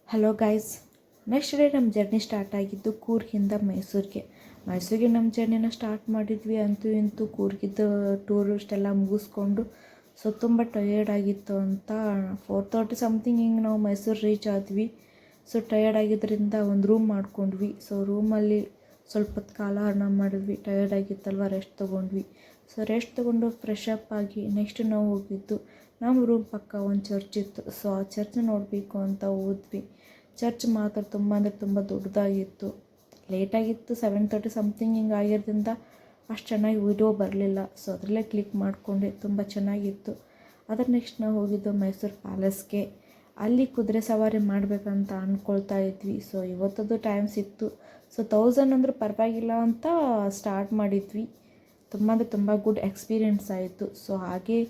Hello guys, next day ನಮ್ಮ journey start ಆಗಿದ್ದು ಕೂರ್ಗಿಂದ ಮೈಸೂರಿಗೆ ನಮ್ಮ ಜರ್ನಿನ ಸ್ಟಾರ್ಟ್ ಮಾಡಿದ್ವಿ. ಅಂತೂ ಇಂತೂ ಕೂರ್ಗಿದ್ದು ಟೂರಿಸ್ಟ್ ಎಲ್ಲ ಮುಗಿಸ್ಕೊಂಡು ತುಂಬ ಟಯರ್ಡ್ ಆಗಿತ್ತು ಅಂತ 4:30 ಸಮಥಿಂಗ್ ಹಿಂಗೆ ನಾವು ಮೈಸೂರು ರೀಚ್ ಆದ್ವಿ. ಟಯರ್ಡ್ ಆಗಿದ್ದರಿಂದ ಒಂದು ರೂಮ್ ಮಾಡ್ಕೊಂಡ್ವಿ. ರೂಮಲ್ಲಿ ಸ್ವಲ್ಪ ಹೊತ್ತು ಕಾಲಹರಣ ಮಾಡಿದ್ವಿ. ಟಯರ್ಡ್ ಆಗಿತ್ತಲ್ವ, ರೆಸ್ಟ್ ತೊಗೊಂಡ್ವಿ. ರೆಸ್ಟ್ ತೊಗೊಂಡು ಫ್ರೆಶ್ ಅಪ್ ಆಗಿ ನೆಕ್ಸ್ಟ್ ನಾವು ಹೋಗಿದ್ದು ನಮ್ಮ ರೂಮ್ ಪಕ್ಕ ಒಂದು ಚರ್ಚ್ ಇತ್ತು. ಆ ಚರ್ಚ್ ನೋಡಬೇಕು ಅಂತ ಹೋದ್ವಿ. ಚರ್ಚ್ ಮಾತ್ರ ತುಂಬ ಅಂದರೆ ತುಂಬ ದೊಡ್ಡದಾಗಿತ್ತು. ಲೇಟಾಗಿತ್ತು, 7:30 ಸಮಥಿಂಗ್ ಹಿಂಗೆ ಆಗಿರೋದ್ರಿಂದ ಅಷ್ಟು ಚೆನ್ನಾಗಿ ವಿಡಿಯೋ ಬರಲಿಲ್ಲ. ಅದರಲ್ಲೇ ಕ್ಲಿಕ್ ಮಾಡಿಕೊಂಡೆ. ತುಂಬ ಚೆನ್ನಾಗಿತ್ತು. ಅದರ ನೆಕ್ಸ್ಟ್ ನಾವು ಹೋಗಿದ್ದು ಮೈಸೂರು ಪ್ಯಾಲೇಸ್ಗೆ. ಅಲ್ಲಿ ಕುದುರೆ ಸವಾರಿ ಮಾಡಬೇಕಂತ ಅಂದ್ಕೊಳ್ತಾ ಇದ್ವಿ. ಇವತ್ತದು ಟೈಮ್ ಸಿಕ್ತು. 1000 ಅಂದ್ರೆ ಪರವಾಗಿಲ್ಲ ಅಂತ ಸ್ಟಾರ್ಟ್ ಮಾಡಿದ್ವಿ. ತುಂಬ ಅಂದರೆ ತುಂಬ ಗುಡ್ ಎಕ್ಸ್ಪೀರಿಯೆನ್ಸ್ ಆಯಿತು. ಹಾಗೆ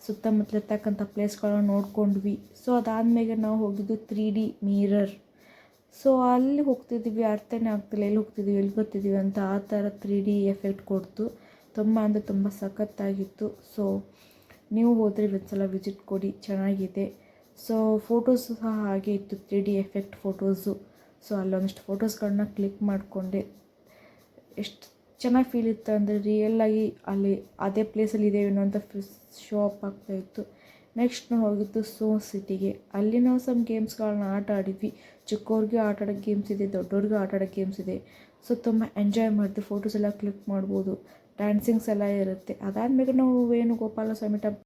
ಸುತ್ತಮುತ್ತಲಿರ್ತಕ್ಕಂಥ ಪ್ಲೇಸ್ಗಳನ್ನ ನೋಡ್ಕೊಂಡ್ವಿ. ಅದಾದಮೇಲೆ ನಾವು ಹೋಗಿದ್ದು 3D ಮಿರರ್. ಅಲ್ಲಿ ಹೋಗ್ತಿದ್ವಿ, ಅರ್ಥನೇ ಆಗ್ತಿಲ್ಲ ಎಲ್ಲಿ ಹೋಗ್ತಿದ್ವಿ ಎಲ್ಲಿ ಬರ್ತಿದ್ವಿ ಅಂತ. ಆ ಥರ 3D ಎಫೆಕ್ಟ್ ಕೊಡ್ತು. ತುಂಬ ಅಂದರೆ ತುಂಬ ಸಖತ್ತಾಗಿತ್ತು. ನೀವು ಹೋದರೆ ಒಂದ್ಸಲ ವಿಸಿಟ್ ಕೊಡಿ, ಚೆನ್ನಾಗಿದೆ. ಫೋಟೋಸು ಸಹ ಹಾಗೆ ಇತ್ತು, 3D ಎಫೆಕ್ಟ್ ಫೋಟೋಸು. ಅಲ್ಲೊಂದಿಷ್ಟು ಫೋಟೋಸ್ಗಳನ್ನ ಕ್ಲಿಕ್ ಮಾಡಿಕೊಂಡೆ. ಎಷ್ಟು ಚೆನ್ನಾಗಿ ಫೀಲ್ ಇತ್ತು ಅಂದರೆ ರಿಯಲ್ಲಾಗಿ ಅಲ್ಲಿ ಅದೇ ಪ್ಲೇಸಲ್ಲಿ ಇದ್ದೇವೇನೋ ಅಂತ ಶೋ ಅಪ್ ಆಗ್ತಾಯಿತ್ತು. ನೆಕ್ಸ್ಟ್ ನಾವು ಹೋಗಿದ್ದು ಸೋ ಸಿಟಿಗೆ. ಅಲ್ಲಿ ನಾವು ಸಮ್ ಗೇಮ್ಸ್ಗಳನ್ನ ಆಟ ಆಡಿದ್ವಿ. ಚಿಕ್ಕವ್ರಿಗೆ ಆಟ ಆಡೋ ಗೇಮ್ಸ್ ಇದೆ, ದೊಡ್ಡವ್ರಿಗೆ ಆಟ ಆಡೋ ಗೇಮ್ಸ್ ಇದೆ. ತುಂಬ ಎಂಜಾಯ್ ಮಾಡಿದ್ವಿ. ಫೋಟೋಸ್ ಎಲ್ಲ ಕ್ಲಿಕ್ ಮಾಡ್ಬೋದು, ಡ್ಯಾನ್ಸಿಂಗ್ಸ್ ಎಲ್ಲ ಇರುತ್ತೆ. ಅದಾದಮೇಲೆ ನಾವು ವೇಣುಗೋಪಾಲ ಸ್ವಾಮಿ